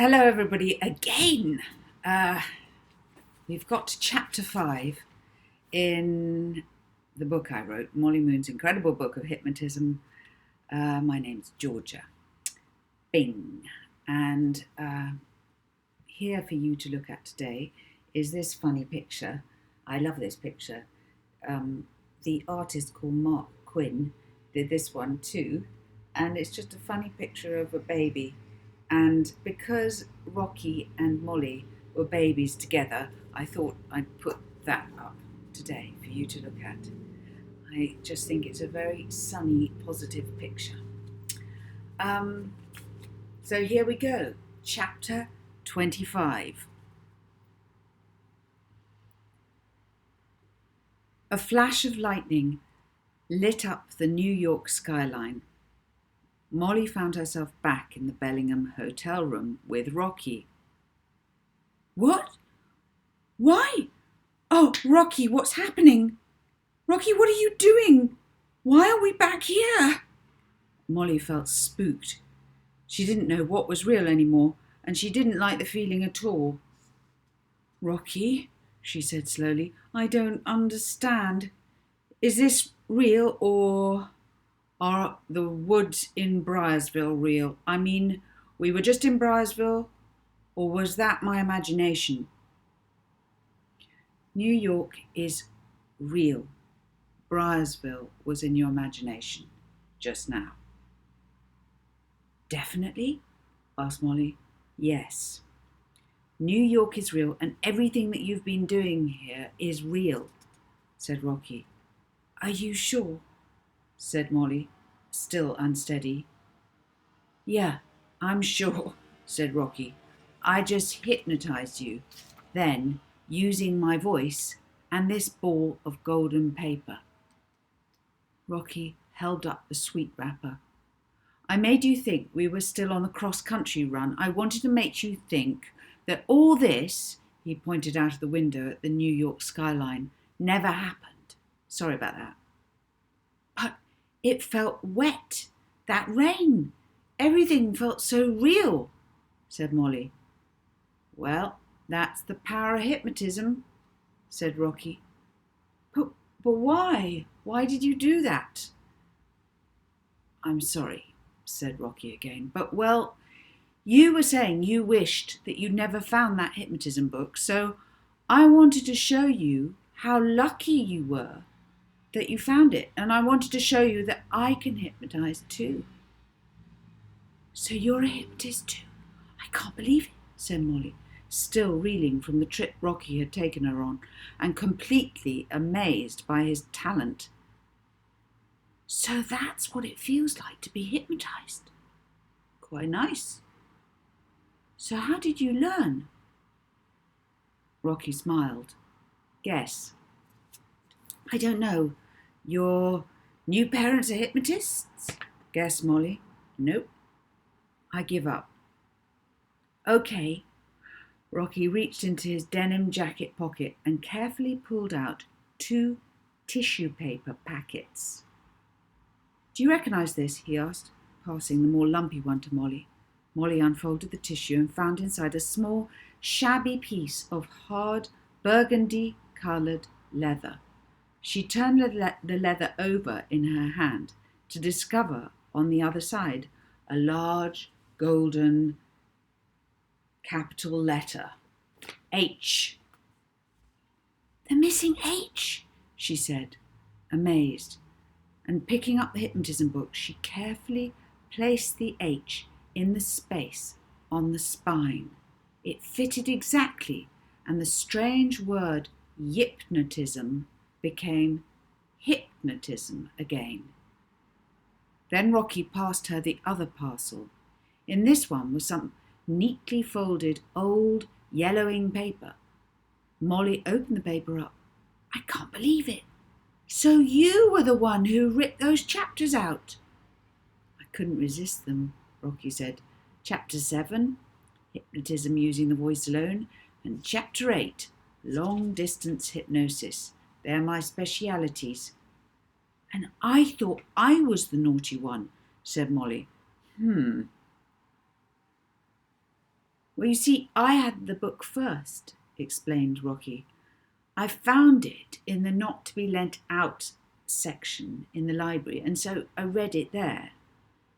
Hello, everybody, again. We've got to chapter 5 in the book I wrote, Molly Moon's incredible book of hypnotism. My name's Georgia Byng, and here for you to look at today is this funny picture. I love this picture. The artist called Mark Quinn did this one too, and it's just a funny picture of a baby. And because Rocky and Molly were babies together, I thought I'd put that up today for you to look at. I just think it's a very sunny, positive picture. So here we go, chapter 25. A flash of lightning lit up the New York skyline. Molly found herself back in the Bellingham hotel room with Rocky. What? Why? Oh, Rocky, what's happening? Rocky, what are you doing? Why are we back here? Molly felt spooked. She didn't know what was real anymore, and she didn't like the feeling at all. Rocky, she said slowly, I don't understand. Is this real or are the woods in Briarsville real? I mean, we were just in Briarsville, or was that my imagination? New York is real. Briarsville was in your imagination just now. Definitely? Asked Molly. Yes. New York is real, and everything that you've been doing here is real, said Rocky. Are you sure? Said Molly, still unsteady. Yeah, I'm sure, said Rocky. I just hypnotized you, then using my voice and this ball of golden paper. Rocky held up the sweet wrapper. I made you think we were still on the cross-country run. I wanted to make you think that all this, he pointed out of the window at the New York skyline, never happened. Sorry about that. But it felt wet. That rain. Everything felt so real, said Molly. Well, that's the power of hypnotism, said Rocky. But why? Why did you do that? I'm sorry, said Rocky again. But, well, you were saying you wished that you'd never found that hypnotism book, so I wanted to show you how lucky you were that you found it, and I wanted to show you that I can hypnotize too. So you're a hypnotist too? I can't believe it, said Molly, still reeling from the trip Rocky had taken her on, and completely amazed by his talent. So that's what it feels like to be hypnotized. Quite nice. So how did you learn? Rocky smiled. Guess. I don't know. Your new parents are hypnotists? Guessed Molly. Nope. I give up. Okay. Rocky reached into his denim jacket pocket and carefully pulled out 2 tissue paper packets. Do you recognise this? He asked, passing the more lumpy one to Molly. Molly unfolded the tissue and found inside a small, shabby piece of hard, burgundy-coloured leather. She turned the leather over in her hand to discover on the other side a large golden capital letter, H. The missing H, she said, amazed, and picking up the hypnotism book, she carefully placed the H in the space on the spine. It fitted exactly, and the strange word hypnotism became hypnotism again. Then Rocky passed her the other parcel. In this one was some neatly folded old yellowing paper. Molly opened the paper up. I can't believe it. So you were the one who ripped those chapters out. I couldn't resist them, Rocky said. Chapter 7, Hypnotism using the voice alone, and Chapter 8, Long Distance Hypnosis. They're my specialities. And I thought I was the naughty one, said Molly. Well, you see, I had the book first, explained Rocky. I found it in the not to be lent out section in the library, and so I read it there.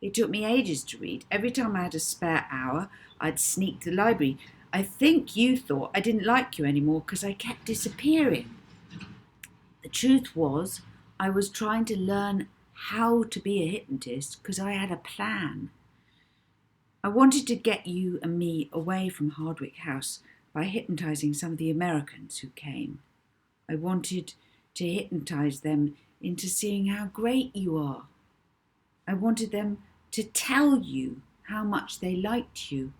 It took me ages to read. Every time I had a spare hour, I'd sneak to the library. I think you thought I didn't like you anymore because I kept disappearing. The truth was, I was trying to learn how to be a hypnotist because I had a plan. I wanted to get you and me away from Hardwick House by hypnotising some of the Americans who came. I wanted to hypnotise them into seeing how great you are. I wanted them to tell you how much they liked you,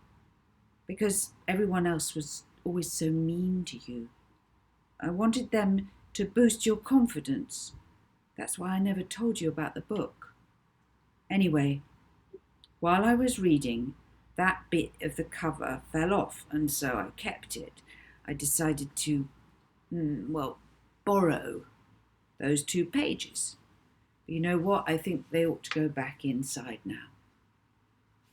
because everyone else was always so mean to you. I wanted them to boost your confidence. That's why I never told you about the book. Anyway, while I was reading, that bit of the cover fell off, and so I kept it. I decided to, borrow those 2 pages. But you know what? I think they ought to go back inside now.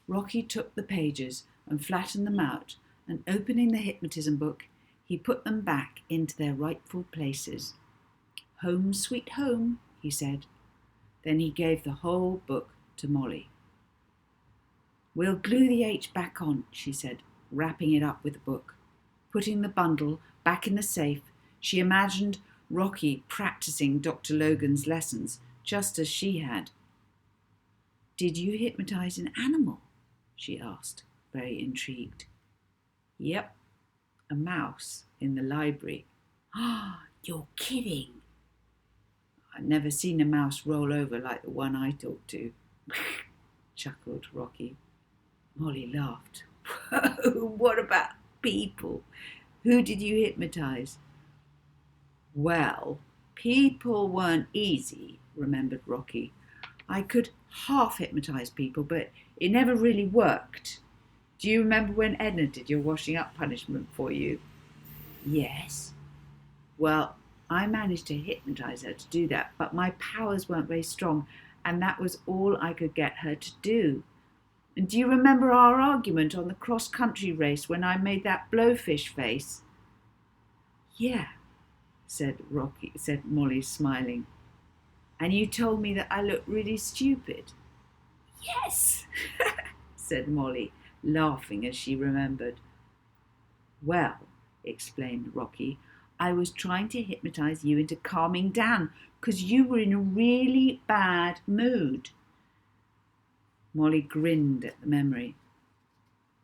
Rocky took the pages and flattened them out, and opening the hypnotism book, he put them back into their rightful places. Home sweet home, he said. Then he gave the whole book to Molly. We'll glue the H back on, she said, wrapping it up with the book. Putting the bundle back in the safe, she imagined Rocky practicing Dr. Logan's lessons, just as she had. Did you hypnotise an animal? She asked, very intrigued. Yep, a mouse in the library. Ah, you're kidding. I've never seen a mouse roll over like the one I talked to, chuckled Rocky. Molly laughed. What about people? Who did you hypnotise? Well, people weren't easy, remembered Rocky. I could half hypnotise people, but it never really worked. Do you remember when Edna did your washing up punishment for you? Yes. Well, I managed to hypnotise her to do that, but my powers weren't very strong, and that was all I could get her to do. And do you remember our argument on the cross-country race when I made that blowfish face? Yeah, said Molly, smiling. And you told me that I looked really stupid. Yes, said Molly, laughing as she remembered. Well, explained Rocky, I was trying to hypnotise you into calming down because you were in a really bad mood. Molly grinned at the memory.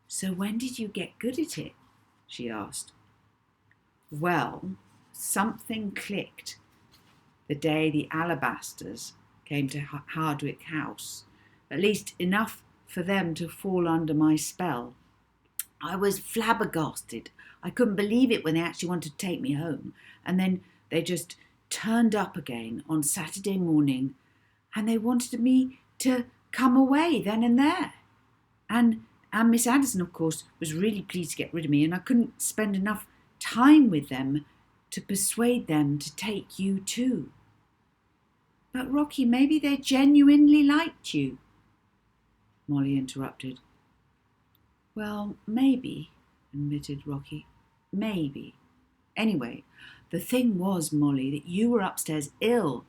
So when did you get good at it? She asked. Well, something clicked the day the Alabasters came to Hardwick House, at least enough for them to fall under my spell. I was flabbergasted. I couldn't believe it when they actually wanted to take me home, and then they just turned up again on Saturday morning, and they wanted me to come away then and there. And Miss Addison, of course, was really pleased to get rid of me, and I couldn't spend enough time with them to persuade them to take you too. But Rocky, maybe they genuinely liked you, Molly interrupted. Well, maybe, admitted Rocky. Maybe. Anyway, the thing was, Molly, that you were upstairs ill,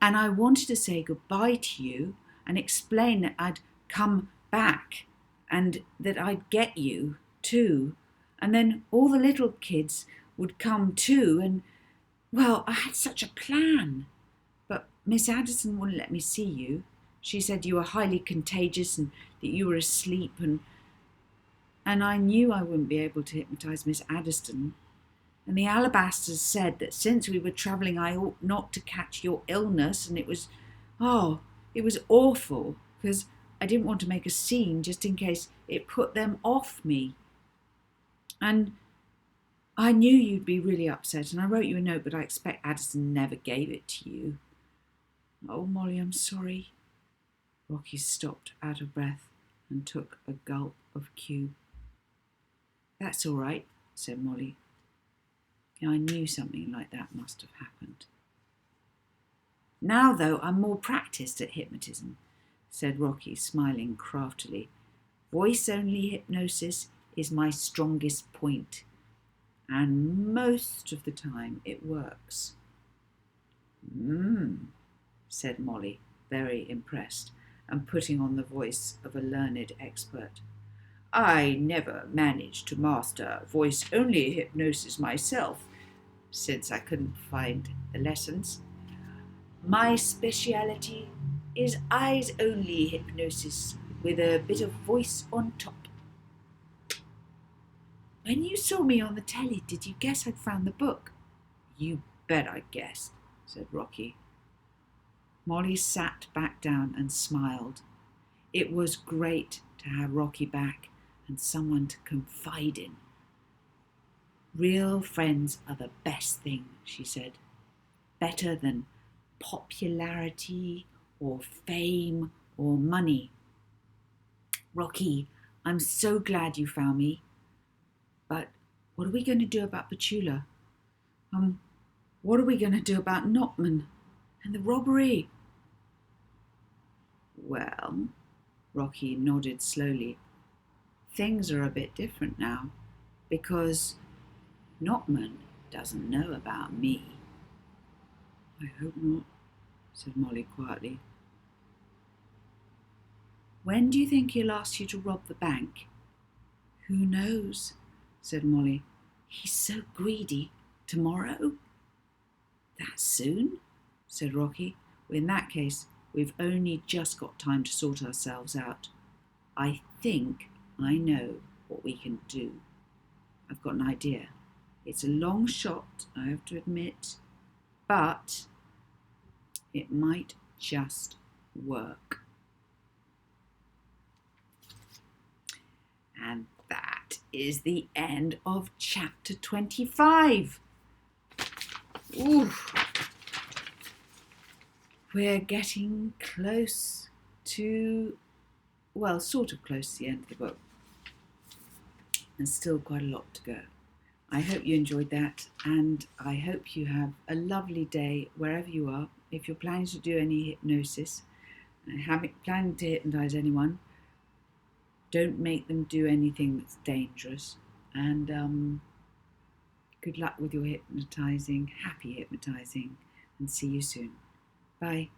and I wanted to say goodbye to you and explain that I'd come back and that I'd get you too, and then all the little kids would come too, and, well, I had such a plan. But Miss Addison wouldn't let me see you. She said you were highly contagious and that you were asleep, and I knew I wouldn't be able to hypnotise Miss Addison. And the Alabasters said that since we were travelling I ought not to catch your illness, and it was awful, because I didn't want to make a scene just in case it put them off me. And I knew you'd be really upset, and I wrote you a note, but I expect Addison never gave it to you. Oh, Molly, I'm sorry. Rocky stopped out of breath and took a gulp of cube. That's all right, said Molly. I knew something like that must have happened. Now, though, I'm more practised at hypnotism, said Rocky, smiling craftily. Voice-only hypnosis is my strongest point, and most of the time it works. Said Molly, very impressed, and putting on the voice of a learned expert. I never managed to master voice-only hypnosis myself, since I couldn't find the lessons. My speciality is eyes-only hypnosis with a bit of voice on top. When you saw me on the telly, did you guess I'd found the book? You bet I guessed, said Rocky. Molly sat back down and smiled. It was great to have Rocky back and someone to confide in. Real friends are the best thing, she said. Better than popularity or fame or money. Rocky, I'm so glad you found me. But what are we going to do about Petula? What are we going to do about Notman and the robbery? Well, Rocky nodded slowly. Things are a bit different now, because Notman doesn't know about me. I hope not, said Molly quietly. When do you think he'll ask you to rob the bank? Who knows, said Molly. He's so greedy. Tomorrow? That soon? Said Rocky. Well, in that case, we've only just got time to sort ourselves out. I think I know what we can do. I've got an idea. It's a long shot, I have to admit, but it might just work. And that is the end of chapter 25. Ooh. We're getting close to, well, sort of close to the end of the book. There's still quite a lot to go. I hope you enjoyed that, and I hope you have a lovely day wherever you are. If you're planning to do any hypnosis, planning to hypnotise anyone, don't make them do anything that's dangerous. And good luck with your hypnotising, happy hypnotising, and see you soon. Bye.